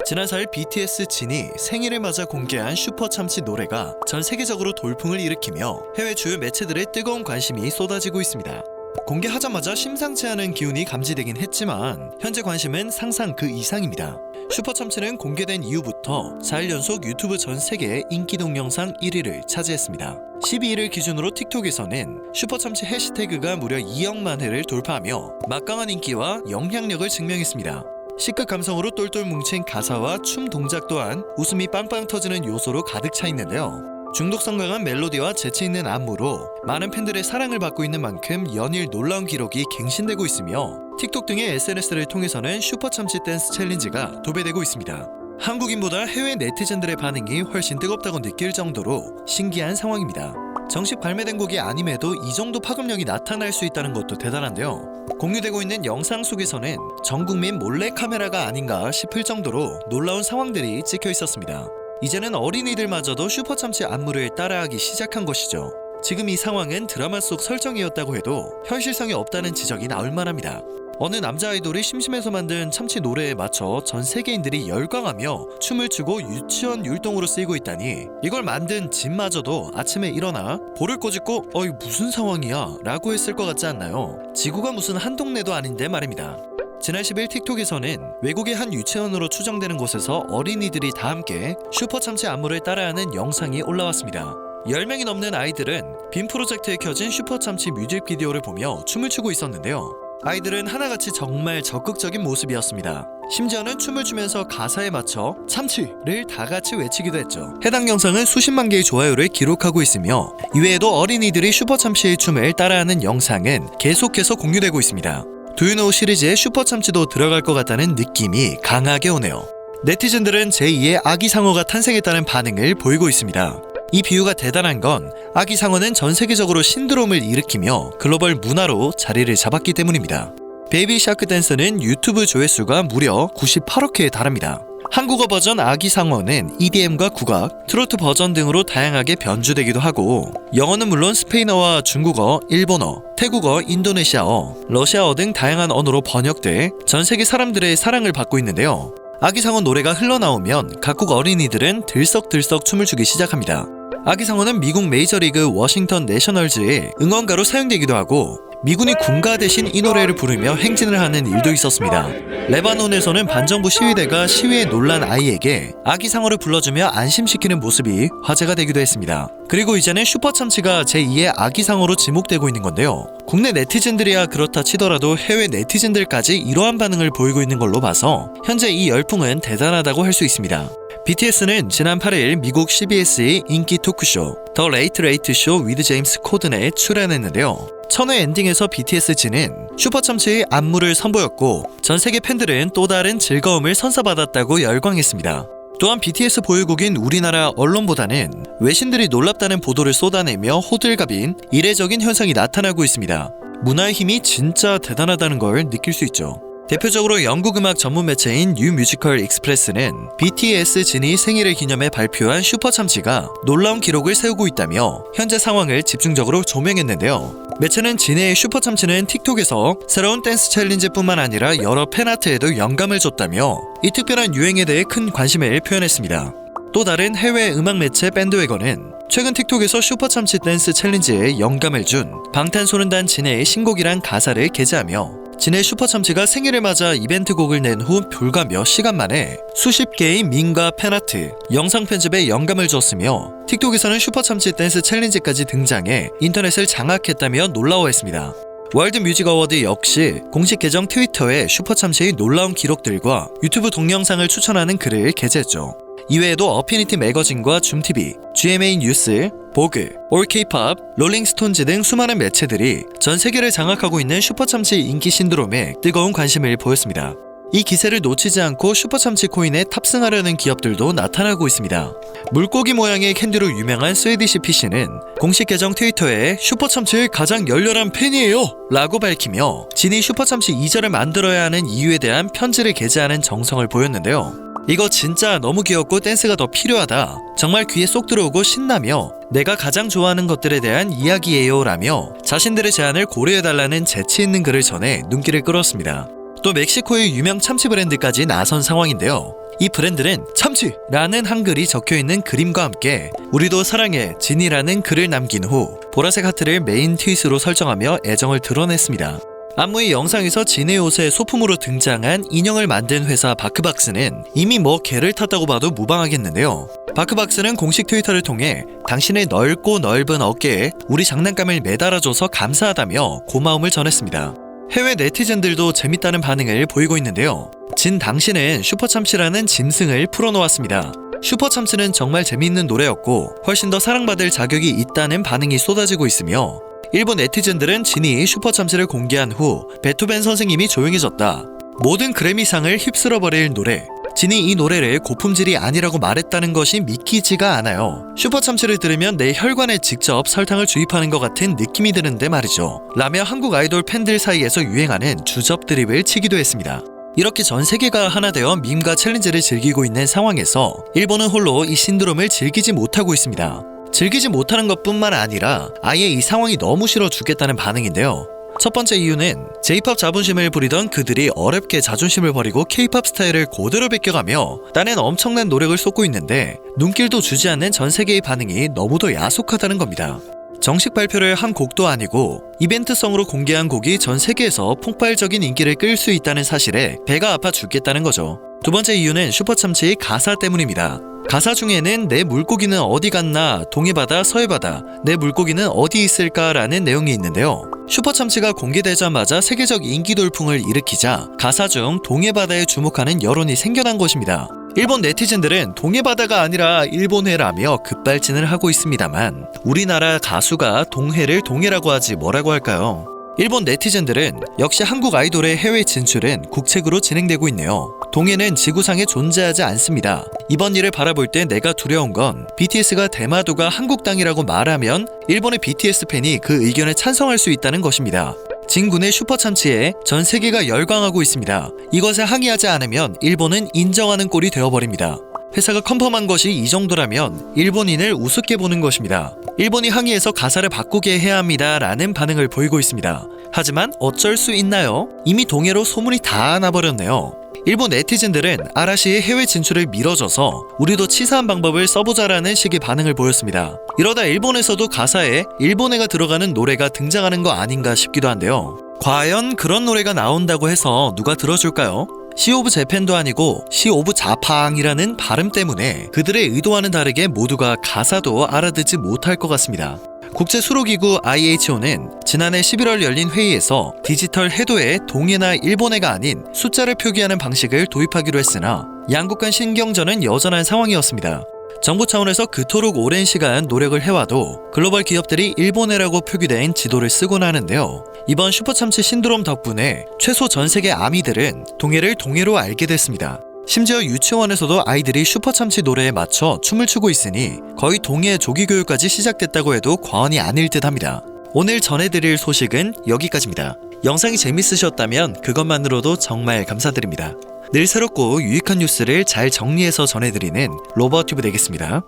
지난 4일 BTS 진이 생일을 맞아 공개한 슈퍼참치 노래가 전 세계적으로 돌풍을 일으키며 해외 주요 매체들의 뜨거운 관심이 쏟아지고 있습니다. 공개하자마자 심상치 않은 기운이 감지되긴 했지만 현재 관심은 상상 그 이상입니다. 슈퍼참치는 공개된 이후부터 4일 연속 유튜브 전 세계 인기 동영상 1위를 차지했습니다. 12일을 기준으로 틱톡에서는 슈퍼참치 해시태그가 무려 2억만 회를 돌파하며 막강한 인기와 영향력을 증명했습니다. 시크 감성으로 똘똘 뭉친 가사와 춤 동작 또한 웃음이 빵빵 터지는 요소로 가득 차 있는데요. 중독성 강한 멜로디와 재치있는 안무로 많은 팬들의 사랑을 받고 있는 만큼 연일 놀라운 기록이 갱신되고 있으며 틱톡 등의 SNS를 통해서는 슈퍼참치 댄스 챌린지가 도배되고 있습니다. 한국인보다 해외 네티즌들의 반응이 훨씬 뜨겁다고 느낄 정도로 신기한 상황입니다. 정식 발매된 곡이 아님에도 이 정도 파급력이 나타날 수 있다는 것도 대단한데요. 공유되고 있는 영상 속에서는 전국민 몰래카메라가 아닌가 싶을 정도로 놀라운 상황들이 찍혀 있었습니다. 이제는 어린이들마저도 슈퍼참치 안무를 따라하기 시작한 것이죠. 지금 이 상황은 드라마 속 설정이었다고 해도 현실성이 없다는 지적이 나올 만합니다. 어느 남자 아이돌이 심심해서 만든 참치 노래에 맞춰 전 세계인들이 열광하며 춤을 추고 유치원 율동으로 쓰이고 있다니 이걸 만든 진마저도 아침에 일어나 볼을 꼬집고 어이 무슨 상황이야 라고 했을 것 같지 않나요? 지구가 무슨 한 동네도 아닌데 말입니다. 지난 10일 틱톡에서는 외국의 한 유치원으로 추정되는 곳에서 어린이들이 다 함께 슈퍼참치 안무를 따라하는 영상이 올라왔습니다. 10명이 넘는 아이들은 빔 프로젝트에 켜진 슈퍼참치 뮤직비디오를 보며 춤을 추고 있었는데요. 아이들은 하나같이 정말 적극적인 모습이었습니다. 심지어는 춤을 추면서 가사에 맞춰 참치를 다 같이 외치기도 했죠. 해당 영상은 수십만 개의 좋아요를 기록하고 있으며 이외에도 어린이들이 슈퍼참치의 춤을 따라하는 영상은 계속해서 공유되고 있습니다. 두유노 시리즈에 슈퍼참치도 들어갈 것 같다는 느낌이 강하게 오네요. 네티즌들은 제2의 아기 상어가 탄생했다는 반응을 보이고 있습니다. 이 비유가 대단한 건 아기 상어는 전 세계적으로 신드롬을 일으키며 글로벌 문화로 자리를 잡았기 때문입니다. 베이비 샤크 댄스는 유튜브 조회수가 무려 98억 회에 달합니다. 한국어 버전 아기 상어는 EDM과 국악, 트로트 버전 등으로 다양하게 변주되기도 하고 영어는 물론 스페인어와 중국어, 일본어, 태국어, 인도네시아어, 러시아어 등 다양한 언어로 번역돼 전 세계 사람들의 사랑을 받고 있는데요. 아기상어 노래가 흘러나오면 각국 어린이들은 들썩들썩 춤을 추기 시작합니다. 아기상어는 미국 메이저리그 워싱턴 내셔널즈의 응원가로 사용되기도 하고 미군이 군가 대신 이 노래를 부르며 행진을 하는 일도 있었습니다. 레바논에서는 반정부 시위대가 시위에 놀란 아이에게 아기상어를 불러주며 안심시키는 모습이 화제가 되기도 했습니다. 그리고 이제는 슈퍼참치가 제2의 아기상어로 지목되고 있는 건데요. 국내 네티즌들이야 그렇다 치더라도 해외 네티즌들까지 이러한 반응을 보이고 있는 걸로 봐서 현재 이 열풍은 대단하다고 할 수 있습니다. BTS는 지난 8일 미국 CBS의 인기 토크쇼 더 레이트 레이트 쇼 위드 제임스 코든에 출연했는데요. 천회 엔딩에서 BTS 진은 슈퍼참치의 안무를 선보였고 전 세계 팬들은 또 다른 즐거움을 선사받았다고 열광했습니다. 또한 BTS 보유국인 우리나라 언론보다는 외신들이 놀랍다는 보도를 쏟아내며 호들갑인 이례적인 현상이 나타나고 있습니다. 문화의 힘이 진짜 대단하다는 걸 느낄 수 있죠. 대표적으로 영국 음악 전문 매체인 뉴 뮤지컬 익스프레스는 BTS 진이 생일을 기념해 발표한 슈퍼참치가 놀라운 기록을 세우고 있다며 현재 상황을 집중적으로 조명했는데요. 매체는 진의 슈퍼참치는 틱톡에서 새로운 댄스 챌린지뿐만 아니라 여러 팬아트에도 영감을 줬다며 이 특별한 유행에 대해 큰 관심을 표현했습니다. 또 다른 해외 음악 매체 밴드웨건은 최근 틱톡에서 슈퍼참치 댄스 챌린지에 영감을 준 방탄소년단 진의 신곡이란 가사를 게재하며 진의 슈퍼참치가 생일을 맞아 이벤트 곡을 낸 후 불과 몇 시간 만에 수십 개의 밈과 팬아트, 영상 편집에 영감을 주었으며 틱톡에서는 슈퍼참치 댄스 챌린지까지 등장해 인터넷을 장악했다며 놀라워했습니다. 월드 뮤직 어워드 역시 공식 계정 트위터에 슈퍼참치의 놀라운 기록들과 유튜브 동영상을 추천하는 글을 게재했죠. 이외에도 어피니티 매거진과 줌TV, GMA 뉴스, 보그, 올케이팝, 롤링스톤즈 등 수많은 매체들이 전 세계를 장악하고 있는 슈퍼참치 인기 신드롬에 뜨거운 관심을 보였습니다. 이 기세를 놓치지 않고 슈퍼참치 코인에 탑승하려는 기업들도 나타나고 있습니다. 물고기 모양의 캔디로 유명한 스웨디시 피쉬는 공식 계정 트위터에 슈퍼참치의 가장 열렬한 팬이에요! 라고 밝히며 진이 슈퍼참치 2절을 만들어야 하는 이유에 대한 편지를 게재하는 정성을 보였는데요. 이거 진짜 너무 귀엽고 댄스가 더 필요하다. 정말 귀에 쏙 들어오고 신나며 내가 가장 좋아하는 것들에 대한 이야기예요 라며 자신들의 제안을 고려해달라는 재치 있는 글을 전해 눈길을 끌었습니다. 또 멕시코의 유명 참치 브랜드까지 나선 상황인데요. 이 브랜드는 참치라는 한글이 적혀있는 그림과 함께 우리도 사랑해 진이라는 글을 남긴 후 보라색 하트를 메인 트윗으로 설정하며 애정을 드러냈습니다. 안무의 영상에서 진의 옷에 소품으로 등장한 인형을 만든 회사 바크박스는 이미 개를 탔다고 봐도 무방하겠는데요. 바크박스는 공식 트위터를 통해 당신의 넓고 넓은 어깨에 우리 장난감을 매달아줘서 감사하다며 고마움을 전했습니다. 해외 네티즌들도 재밌다는 반응을 보이고 있는데요. 진 당신은 슈퍼참치라는 짐승을 풀어놓았습니다. 슈퍼참치는 정말 재미있는 노래였고 훨씬 더 사랑받을 자격이 있다는 반응이 쏟아지고 있으며 일본 네티즌들은 진이 슈퍼참치를 공개한 후 베토벤 선생님이 조용해졌다. 모든 그래미상을 휩쓸어버릴 노래. 진이 이 노래를 고품질이 아니라고 말했다는 것이 믿기지가 않아요. 슈퍼참치를 들으면 내 혈관에 직접 설탕을 주입하는 것 같은 느낌이 드는데 말이죠. 라며 한국 아이돌 팬들 사이에서 유행하는 주접 드립을 치기도 했습니다. 이렇게 전 세계가 하나 되어 밈과 챌린지를 즐기고 있는 상황에서 일본은 홀로 이 신드롬을 즐기지 못하고 있습니다. 즐기지 못하는 것뿐만 아니라 아예 이 상황이 너무 싫어 죽겠다는 반응인데요. 첫 번째 이유는 J-POP 자존심을 부리던 그들이 어렵게 자존심을 버리고 K-POP 스타일을 그대로 베껴가며 딴엔 엄청난 노력을 쏟고 있는데 눈길도 주지 않는 전 세계의 반응이 너무도 야속하다는 겁니다. 정식 발표를 한 곡도 아니고 이벤트성으로 공개한 곡이 전 세계에서 폭발적인 인기를 끌 수 있다는 사실에 배가 아파 죽겠다는 거죠. 두 번째 이유는 슈퍼참치의 가사 때문입니다. 가사 중에는 내 물고기는 어디 갔나, 동해바다, 서해바다, 내 물고기는 어디 있을까라는 내용이 있는데요. 슈퍼참치가 공개되자마자 세계적 인기 돌풍을 일으키자 가사 중 동해바다에 주목하는 여론이 생겨난 것입니다. 일본 네티즌들은 동해바다가 아니라 일본해라며 급발진을 하고 있습니다만 우리나라 가수가 동해를 동해라고 하지 뭐라고 할까요? 일본 네티즌들은 역시 한국 아이돌의 해외 진출은 국책으로 진행되고 있네요. 동해는 지구상에 존재하지 않습니다. 이번 일을 바라볼 때 내가 두려운 건 BTS가 대마도가 한국 땅이라고 말하면 일본의 BTS 팬이 그 의견에 찬성할 수 있다는 것입니다. 진군의 슈퍼참치에 전 세계가 열광하고 있습니다. 이것에 항의하지 않으면 일본은 인정하는 꼴이 되어버립니다. 회사가 컨펌한 것이 이 정도라면 일본인을 우습게 보는 것입니다. 일본이 항의해서 가사를 바꾸게 해야 합니다 라는 반응을 보이고 있습니다. 하지만 어쩔 수 있나요? 이미 동해로 소문이 다 나버렸네요. 일본 네티즌들은 아라시의 해외 진출을 미뤄줘서 우리도 치사한 방법을 써보자라는 식의 반응을 보였습니다. 이러다 일본에서도 가사에 일본해가 들어가는 노래가 등장하는 거 아닌가 싶기도 한데요. 과연 그런 노래가 나온다고 해서 누가 들어줄까요? 시 오브 재팬도 아니고 시 오브 자팡이라는 발음 때문에 그들의 의도와는 다르게 모두가 가사도 알아듣지 못할 것 같습니다. 국제수로기구 IHO는 지난해 11월 열린 회의에서 디지털 해도에 동해나 일본해가 아닌 숫자를 표기하는 방식을 도입하기로 했으나 양국 간 신경전은 여전한 상황이었습니다. 정부 차원에서 그토록 오랜 시간 노력을 해와도 글로벌 기업들이 일본해라고 표기된 지도를 쓰곤 하는데요. 이번 슈퍼참치 신드롬 덕분에 최소 전 세계 아미들은 동해를 동해로 알게 됐습니다. 심지어 유치원에서도 아이들이 슈퍼참치 노래에 맞춰 춤을 추고 있으니 거의 동해 조기교육까지 시작됐다고 해도 과언이 아닐 듯합니다. 오늘 전해드릴 소식은 여기까지입니다. 영상이 재밌으셨다면 그것만으로도 정말 감사드립니다. 늘 새롭고 유익한 뉴스를 잘 정리해서 전해드리는 로버튜브 되겠습니다.